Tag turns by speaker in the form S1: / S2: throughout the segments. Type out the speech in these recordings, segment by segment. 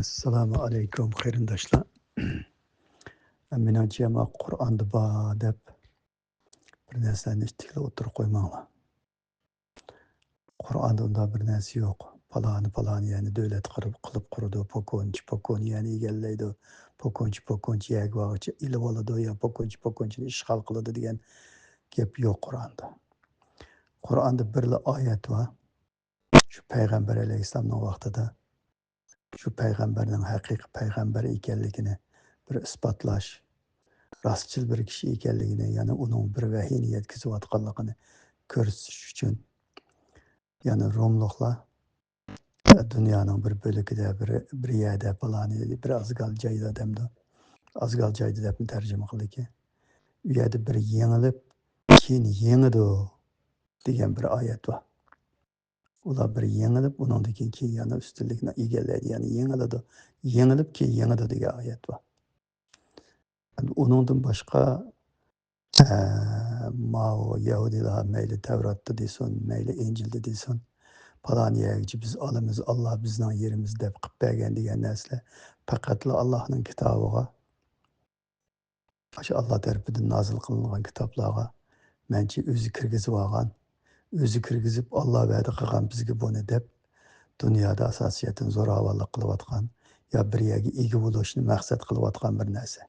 S1: Assalomu alaykum qarindoshlar. Menimcha Qur'onda bor deb bir narsani tiklab o'tirib qo'ymanglar. Qur'onda unday bir narsa yo'q. Paloni yani davlat qilib qurdi, pokon yani egallaydi. Pokonchi yag'vochi ilib oladi ya pokonchini ishg'ol qiladi degan gap yo'q Qur'onda. Qur'onda birla oyat bor. Shu payg'ambar alayhissalomning vaqtida shu payg'ambarning haqiqiy payg'ambar ekanligini bir isbotlash, rostchil bir kishi ekanligini, yana uning bir vahiyni yetkazayotganligini ko'rsatish uchun yana Rumliklar dunyoning bir bo'lagida bir yerda paloni bir ozgal joyda demdi. Ozgal joyda deb tarjima qildiki, u yerda bir yengilib, keyin yengidi degan bir oyat bor. Ular bir yengilib, undan keyin yana ustunlikni egallaydi, ya'ni yengilib keyin yengidi degan oyat bor. Uningdan boshqa Mao Yahudilar mayli Tavratda desin, mayli Injilda desin, paloni yerga biz olamiz, Alloh bizning yerimiz deb qilib bergan degan narsalar faqatla Allohning kitobiga, shu Alloh tarafidan nozil qilingan kitoblarga menchi o'zi kirgizib olgan, o'zi kirgizib Alloh va'da qilgan bizga buni deb dunyoda asosiyatan zo'ravonlik qilayotgan yo bir yerga ega bo'lishni maqsad qilayotgan bir narsa.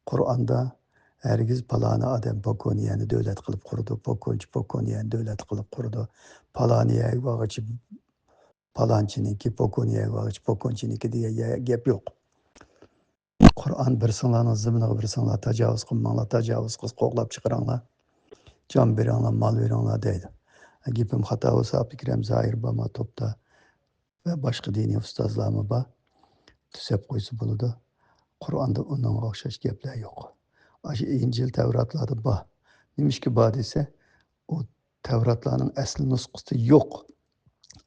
S1: Qur'onda hergiz palani odam pokoniyani davlat qilib qurdi, pokoniyani davlat qilib qurdi, paloniyaga bag'ich palonchiniki, pokonchiniki degan gap yo'q. Qur'on bir singlarning zimniga bir singlar tajovuz qilmanglar, tajovuz qilib qo'g'lab chiqaringlar, jon beringlar, mol beringlar deydi. Gapim xato bo'lsa, Abdukram Zoir Bama topda va boshqa diniy ustozlarmi bor, tuzab qo'ysa bo'ladi. Qur'onda unga o'xshash gaplar yo'q. Shu Injil Tavratlarda bor. Nimishki bor desa, u Tavratlarning asl nusxasi yo'q.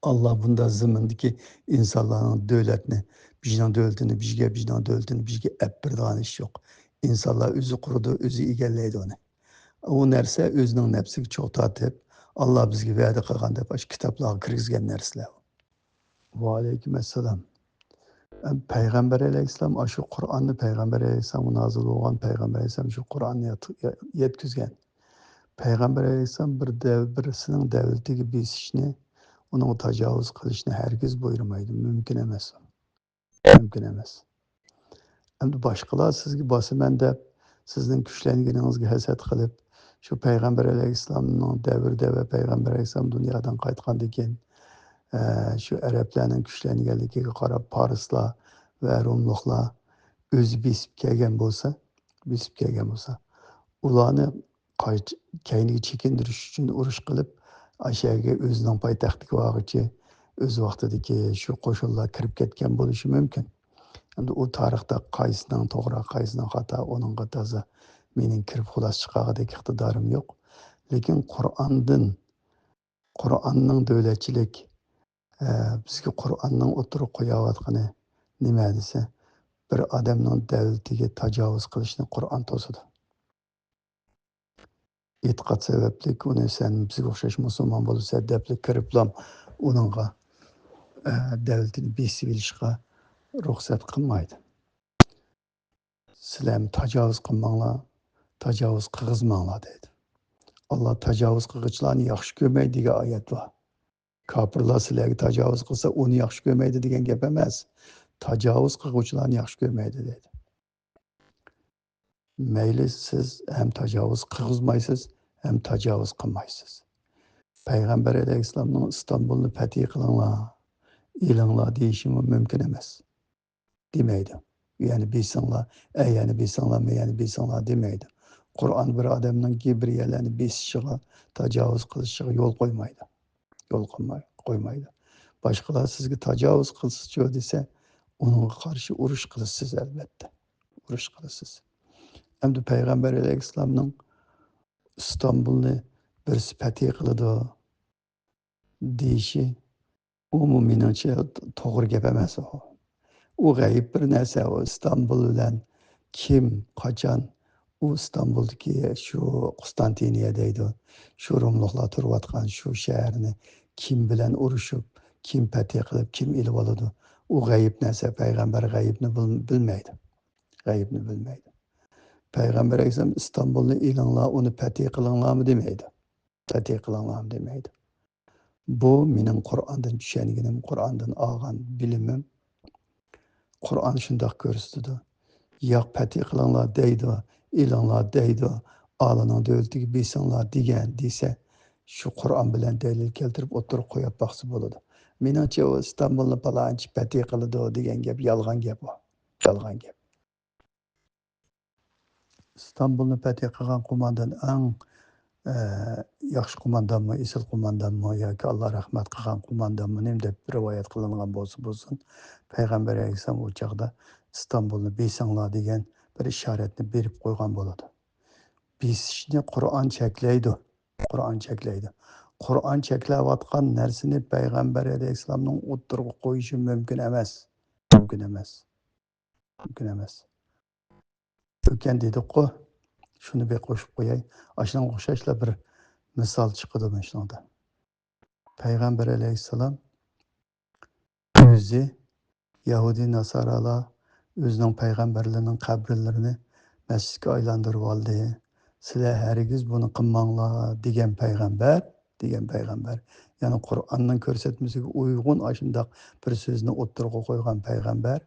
S1: Allah bunda zimindeki insanların devletini, bizden devletini, bizden devletini, bizge hep bir tane iş yok. İnsanlar özü kurudu, özü egelleydi onu. O nerse özünün nefsini çok tatip, Allah bizge vədə qılğan dep, aş kitaplara kirgizgen nerseler. Ve aleykümselam. Peygamber aleyhisselam, şu Kur'an'ı Peygamber aleyhisselam nazil olan Peygamber aleyhisselam şu Kur'an'ı yetkizgen. Peygamber aleyhisselam birisinin devleti gibi işini, onun tajavuz qilishni herkes buyurmaydi. Mümkün emas. Mümkün emas. Endi boshqalar sizga bosaman deb, sizning kuchlanganingizga hasad qilib, shu payg'ambar alayhissalomning davrida va payg'ambar alayhissalom dunyodan qaytgandan keyin shu arablarning kuchlanganligiga qarab Parislar va Rumliklar o'zi besib kelgan bo'lsa, ularni keyniga chekindirish uchun urush qilib, Aşağıya özünün paytaxtiga vağıcı, öz vaqtidagi shu qo'shinlar kirib ketgan bo'lishi mumkin. Endi u tarixda qaysining to'g'ri, qaysining xato, uning toza mening kirib xulos chiqargidek iqtidorim yo'q. Lekin Qur'onning davlatchilik bizga Qur'onning o'tirib qo'yayotgani nima desa, bir odamning davlatiga tajovuz qilishni Qur'on to'sadi. E'tiqod sababli uni sen bizga o'xshash musulmon bo'lsa deb kiriblam uningga davlatini besib olishga ruxsat qilmaydi. Sizlar tajovuz qilmanglar, tajovuz qilg'izmanglar deydi. Alloh tajovuz qilg'ichlarni yaxshi ko'rmaydi degan oyat bor. Kofirlar sizlarga tajovuz qilsa uni yaxshi ko'rmaydi degan gap emas. Tajovuz qilg'uvchilarni yaxshi ko'rmaydi deydi. Mayli siz hem tajovuz qilg'izmaysiz, hem tajovuz qilmaysiz. Payg'ambar alayhissalomning İstanbulni fath qilinglar, ilinglar deyishi mumkin emas. Demaydi. Yani bilsanglar, yani bilsanglar demaydi. Qur'on bir odamning Gabrielani besishiga, tajovuz qilishiga yo'l qo'ymaydi. Qo'ymaydi. Boshqalar sizga tajovuz qilsa desa, unga qarshi urush qilasiz albatta. Urush qilasiz. Endi payg'ambar alayhissalomning İstanbulni bir fath qiladi deyishi menimcha to'g'ri gap emas. U g'ayib bir narsa. O İstanbul bilan kim, qachon u İstanbuldagi shu Konstantiniya deydi, shu Rumliklar turayotgan shu shaharni kim bilan urushib, kim fath qilib, kim ilib oladi, u g'ayib narsa, payg'ambar g'ayibni bilmaydi. G'ayibni bilmaydi. Payg'ambar alayhisalom Istanbulni elinglar, uni fatih qilinglarmi demaydi. Fatih qilinglarmi demaydi. Bu mening Qur'ondan tushunganim, Qur'ondan olgan bilimim. Qur'on shundoq ko'rsatadi. Yo'q fatih qilinglar deydi, elinglar deydi, Allohning davlatiga besinglar degan desa, shu Qur'on bilan dalil keltirib o'tirib qo'yib baqsa bo'ladi. Meningcha u Istanbulni palonchi fatih qiladi degan gap yolg'on gap u. Yolg'on gap. İstanbulni fatih qilgan qo'mondan eng yaxshi qo'mondanmi, esil qo'mondanmi yoki Alloh rahmat qilgan qo'mondanmi deb rivoyat qilingan bo'lsin, payg'ambar alayhisalom u chog'da Istanbulni besinglar degan bir ishoratni berib qo'ygan bo'ladi. Besishni Qur'on cheklaydi. Qur'on cheklaydi. Qur'on cheklayotgan narsani payg'ambar alayhisalomning o'ttirib qo'yishi mumkin emas. Mumkin emas. Mumkin emas. O'tgan dedik-ku, shuni bir qo'shib qo'yay. Ashunga o'xshashla bir misol chiqadi mana shunda. Payg'ambar alayhisalom o'zi Yahudi Nasaralar o'zining payg'ambarlarining qabrlarini masjidga aylantirib oldi. Sizlar hargiz buni qilmanglar degan payg'ambar, ya'ni Qur'onning ko'rsatmasiga uyg'un ashundoq bir so'zni o'ttirib qo'ygan payg'ambar.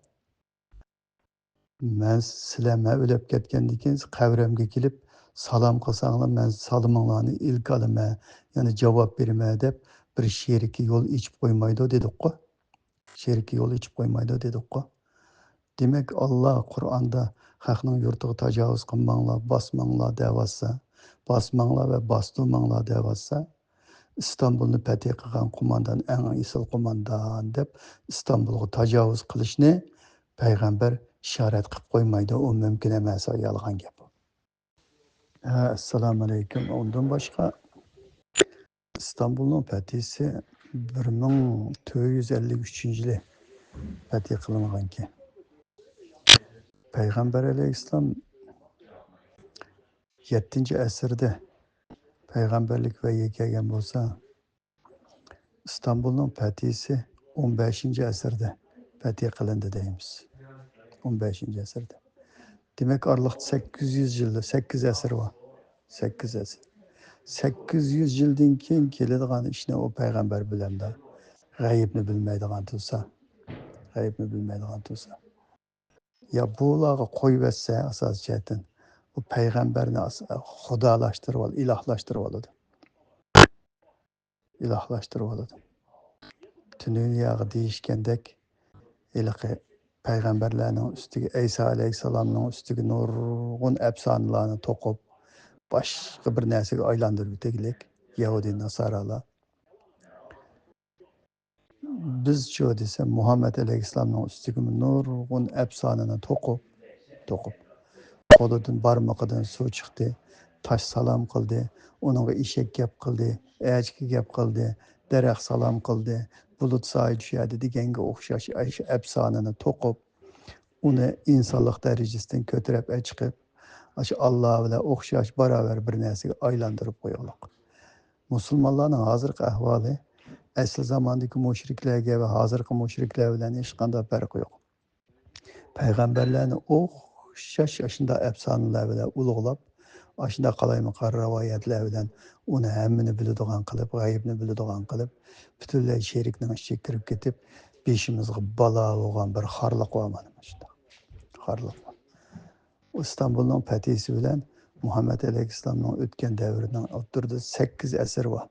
S1: Men sizlar men o'lib ketgandan keyin qabrimga kelib salom qilsanglar, men salominglarni ilk olaman, ya'ni javob beraman deb bir sherikka yo'l ichib qo'ymaydi dedik-ku. Sherikka yo'l ichib qo'ymaydi dedik-ku. Demak, Alloh Qur'onda xalqning yurtiga tajovuz qilmanglar, bosmanglar deyapsa, bosmanglar va bostirmanglar deyapsa, İstanbulni fatih qilgan qo'mondan eng esil qo'mondan deb İstanbulga tajovuz qilishni payg'ambar ishorat qilib qo'ymaydi, u mumkin emas, o yolg'on gap. Assalomu alaykum. Undan boshqa İstanbulning fatisi 1453-yili fatih qilingan. Payg'ambar alayhissalom 7-asrda payg'ambarlik vahiy kelgan bo'lsa, İstanbulning fatisi 15-asrda fatih qilindi deymiz. 15-asrda. Demak, oraliqda 800 yil, 8 asr bor. 8 asr. 800 yildan keyin keladigan ishni o payg'ambar biladi. G'aybni bilmaydigan tursa. Ya bularga qo'yib etsa asos jihatdan bu payg'ambarni xudolashtirib oladi, ilohlashtirib oladi. Butun dunyoga deyishgandek, ilqi payg'ambarlarning ustiga, Ayso alayhissalomning ustiga nurg'un afsonalarni to'qib, boshqa bir narsaga aylantirib teglik Yahudi Nasaralar. Biz shu desa Muhammad alayhissalomning ustiga nurg'un afsonani to'qib qo'lidan barmog'idan suv chiqdi, tosh salom qildi, uningga eshak gap qildi, echki gap qildi, daraxt salom qildi, bulut soy tushadi deganga o'xshash afsonani to'qib, uni insonlik darajasidan ko'tarib chiqib, shu Alloh bilan o'xshash barobar bir narsaga aylantirib qo'yganlik. Musulmonlarning hozirgi ahvoli asl zamondagi mushriklarga va hozirgi mushriklar bilan hech qanday farqi yo'q. Payg'ambarlarni o'xshash shunday afsonalar bilan ulug'lab, shunday qalaymaqon rivoyatlar bilan uni hammani biladigan qilib, g'aybni biladigan qilib, butunlay sherikning ichiga kirib ketib, beshimizga balo bo'lgan bir xorliq bor mana shunday. Xorliq. İstanbulning fatisi bilan Muhammad alayhissalomning o'tgan davrining o'ttirdi 8 asr bor.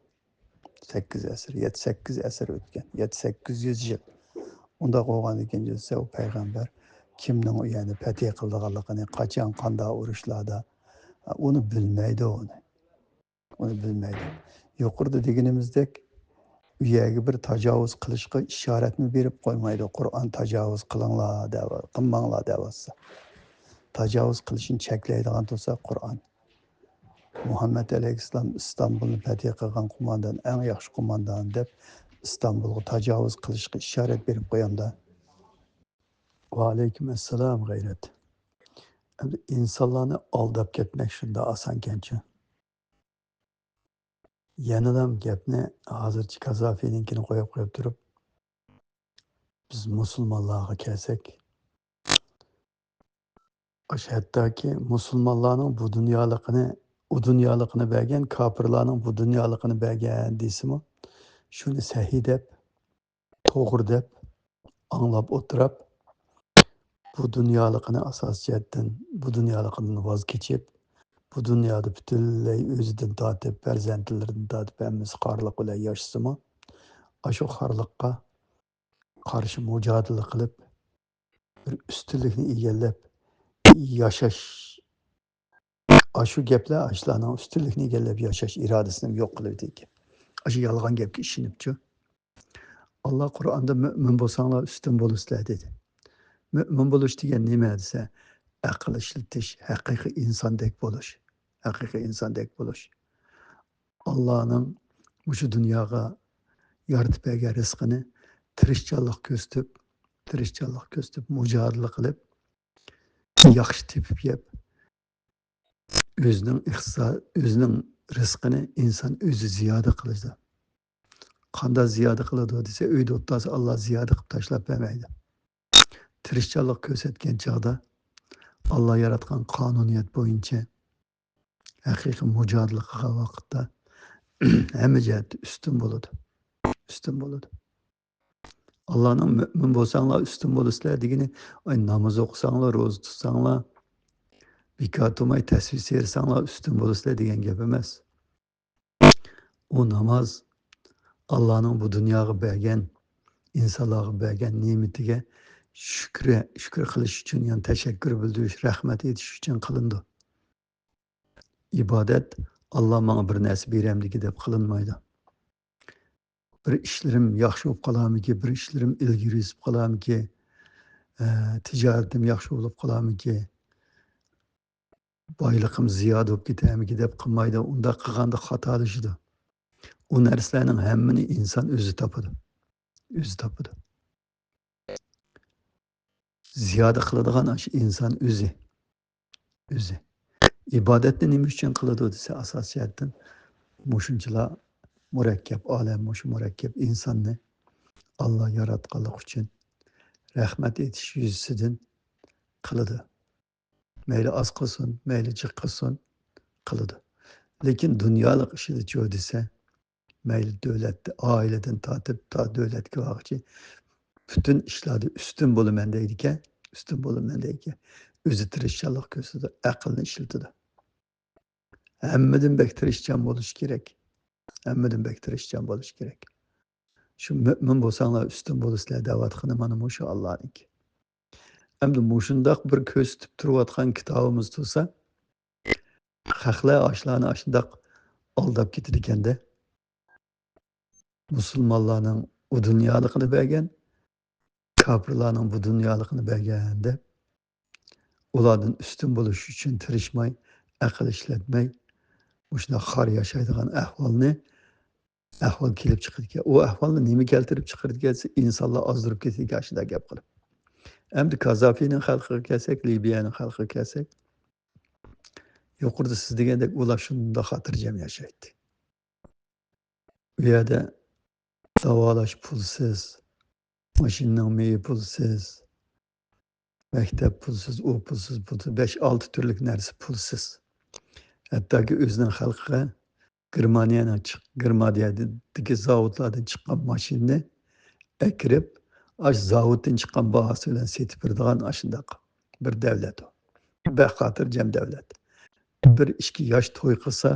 S1: 8 asr, 7-8 asr o'tgan. 7-800 yil. Unda qo'ygan ekan desa, o payg'ambar kimning u yani fatih qilganligini, qachon qanday urushlarda uni bilmaydi uni. Uni bilmaydi. Yuqorida deganimizdek, u yerga bir tajovuz qilishga ishoratni berib qo'ymaydi. Qur'on tajovuz qilinglar deb, qilmanglar deyapsa. Tajovuz qilishni cheklaydigan bo'lsa Qur'on. Muhammad alayhissalom İstanbulni fatih qilgan qo'mondan eng yaxshi qo'mondan deb İstanbulga tajovuz qilishga ishorat berib qo'yamda. Va alaykum assalom g'ayrat. İnsanlarni aldab ketmek shunda osonkanchi. Yanadam gapni hozircha Kazofiyninkini qo'yib turib, biz musulmonlarga kelsak, hattoki musulmonlarning bu dunyoligini, u dunyoligini bergan, kofirlarning bu dunyoligini bergan deysimi, shuni sahiy deb, to'g'ri deb anglab o'tirib, bu dunyoligini asosiyatdan, bu dunyoligini voz kechib, bu dunyoda butunlay o'zidan tortib, farzandlaridan tortib hammasi xorliq bilan yashasimi, shu xorliqqa qarshi mujodala qilib, bir ustunlikni egallab yashash, shu gaplar shularning ustunlikni egallab yashash irodasini yo'q qiladi ekan. Shu yolg'on gapga ishonibchi. Alloh Qur'onda mo'min bo'lsanglar ustun bo'lasizlar dedi. Mo'min bo'lish degan nima desa, aql ishlatish, haqiqiy insondek bo'lish. Haqiqiy insondek bo'lish. Allohning shu dunyoga yaratib bergan rizqini tirishchanlik ko'rsatib, mujodala qilib, yaxshi tepib yeb, o'zining rizqini inson o'zi ziyoda qiladi. Qanday ziyoda qiladi desa, uyda o'tirsa Alloh ziyoda qilib tashlab bermaydi. Tirishchanlik ko'rsatgan chog'da Alloh yaratgan qonuniyat bo'yicha haqiqiy mujodala qilgan vaqtda hamma jihatda ustun bo'ladi. Allohning mo'min bo'lsanglar ustun bo'lasizlar degani, namoz o'qisanglar, ro'za tutsanglar, bekor turmay tasbih tersanglar ustun bo'lasizlar degan gap emas. U namoz Allohning bu dunyoga bergan, insonlarga bergan ne'matiga shukr qilish uchun, ya'ni tashakkur bildirish, rahmat etish uchun qilindi. Ibodat Alloh menga bir narsa beramdiki deb qilinmaydi. Bir ishlarim yaxshi bo'lib qolarmiki, bir ishlarim ilgari yurib qolarmiki, tijoratim yaxshi bo'lib qolarmiki, boyliqim ziyoda bo'lib ketarmiki deb qilmaydi. Unda qilganda xatolashadi. U narsalarning hammani inson o'zi topadi. Ziyoda qiladigan shu inson o'zi. Ibodatni nima uchun qiladi desa, asosiyatdan mushunchalar murakkab olam, shu murakkab insonni Alloh yaratganlik uchun rahmat etish yuzasidan qiladi. Mayli oz qilsin, mayli jiq qilsin, qiladi. Lekin dunyolik ishida desa, mayli davlatda, oiladan tortib to davlatga vaqchi butun ishlarda ustun bo'laman deydi ekan, o'zi tirishchanlik ko'rsatadi, aqlni ishlatadi. Hammadan bek tirishchan bo'lish kerak. Shu mo'min bo'lsanglar ustun bo'lasizlar da'vatxona mana shu Allohniki. Endi mushundoq bir ko'rsatib turayotgan kitobimiz tursa, haqlar ashlarni shundoq aldab ketadi ekanda. Musulmonlarning u dunyoligini bergan, kofirlarning bu dunyoligini bergan deb ulardan ustun bo'lish uchun tirishmay, aql ishlatmay, shunday xor yashaydigan ahvol kelib chiqadi ekan. U ahvolni nima keltirib chiqardi desa, insonlar ozdirib ketadi ekan shunday gap qilib. Endi Kazafiyning xalqiga kelsak, Liviyaning xalqiga kelsak, yuqorida siz degandek ular shunda xotirjam yashaydi. U yerda davolash pulsiz, mashinaning meyi pulsiz, maktab pulsiz, u pulsiz, 5-6 turlik narsa pulsiz. Hattoki o'zining xalqiga Germaniyadagi zavodlardan chiqqan mashinani akirib, zavoddan chiqqan bahosi bilan setib beradigan shundoq bir davlat u. Baxotirjam davlat. Bir 2 yosh to'y qilsa,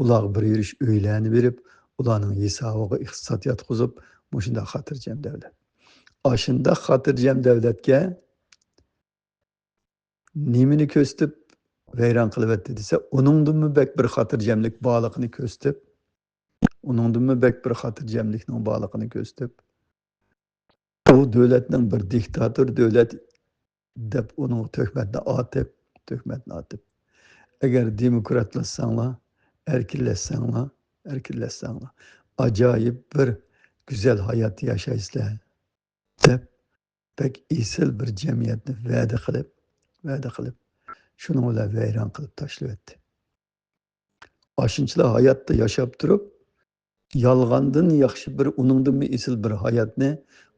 S1: ular bir yurish uylarni berib, ularning hisobiga iqtisod yotqizib, shunday xotirjam davlat. Shunday xotirjam davlatga nimani ko'rsatib vayron qilyapti desa, uningdanmi bek bir xotirjamlik borligini ko'rsatib, u davlatning bir diktator davlat deb uning töhmatni otib, agar demokratlashsanglar, erkinlashsanglar, ajoyib bir güzel hayot yashaysizlar deb pek esil bir jamiyatni va'da qilib, shuni ular vayron qilib tashlayapti. Shunchalar hayotda yashab turib, yolg'ondan yaxshi bir uningdan esil bir hayotni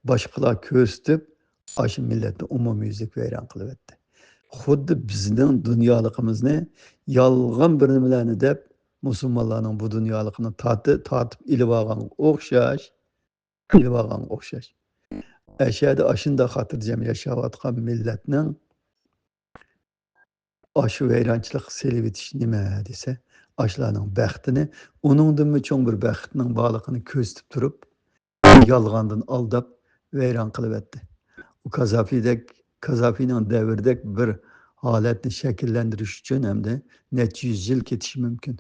S1: boshqalar ko'rsatib shu millatni umumyuzlik vayron qilyapti. Xuddi bizning dunyoligimizni yolg'on bir nimalarni deb musulmonlarning bu dunyoligini tortib ilib olganga o'xshash. Ashada ashunda xotirjam yashayotgan millatning shu vayronchilik selib etish nima desa, ashlarning baxtini, uningdanmi cho'ng bir baxtning borligini ko'rsatib turib, yolg'ondan aldab vayron qilyapti. U Kazafining davridek bir holatni shakllantirish uchun hamda necha yuz yil ketishi mumkin.